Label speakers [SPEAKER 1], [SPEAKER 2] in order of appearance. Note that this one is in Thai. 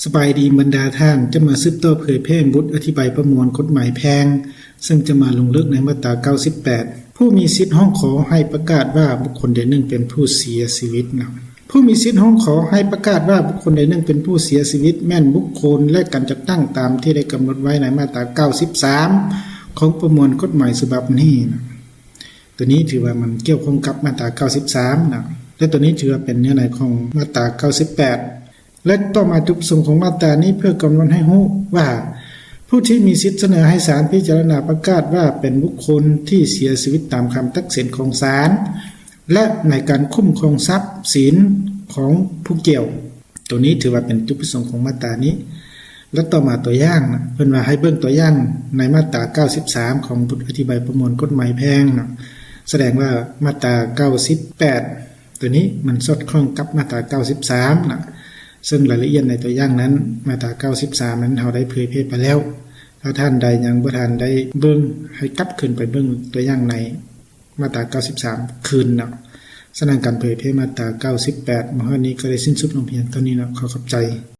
[SPEAKER 1] สบายดีบรรดาท่านจะมาสืบต่อเผยแพร่บทอธิบายประมวลกฎหมายแพ่งซึ่งจะมาลงลึกในมาตรา98ผู้มีสิทธิห้องขอให้ประกาศว่าบุคคลใดหนึ่งเป็นผู้เสียชีวิตนะผู้มีสิทธิห้องขอให้ประกาศว่าบุคคลใดหนึ่งเป็นผู้เสียชีวิตแม่นบุคคลและการจัดตั้งตามที่ได้กำหนดไว้ในมาตรา93ของประมวลกฎหมายฉบับนี้นะตัวนี้ถือว่ามันเกี่ยวข้องกับมาตรา93นะและตัวนี้ถือว่าเป็นเนื้อในของมาตรา98และต่อมาจุดประสงค์ของมาตรานี้เพื่อกำหนดให้รู้ว่าผู้ที่มีสิทธิเสนอให้ศาลพิจารณาประกาศว่าเป็นบุคคลที่เสียชีวิตตามคำตัดสินของศาลและในการคุ้มครองทรัพย์สินของผู้เกี่ยวตัวนี้ถือว่าเป็นจุดประสงค์ของมาตรานี้และต่อมาตัวอย่างนะเพิ่นว่าให้เบิ่งตัวอย่างในมาตรา93ของบทอธิบายประมวลกฎหมายแพ่งนะแสดงว่ามาตรา98ตัวนี้มันสอดคล้องกับมาตรา93นะซึ่งรายละเอียดในตัวอย่างนั้นมาตรา93นั้นเราได้เผยแพร่ไปแล้วถ้าท่านใดยังบ่ทันได้เบิ่งให้กลับขึ้นไปเบิ่งตัวอย่างในมาตรา93คืนเนาะสนั่นการเผยแพร่มาตรา98มื้อนี้ก็ได้สิ้นสุดลงเพียงเท่านี้เนาะขอขอบใจ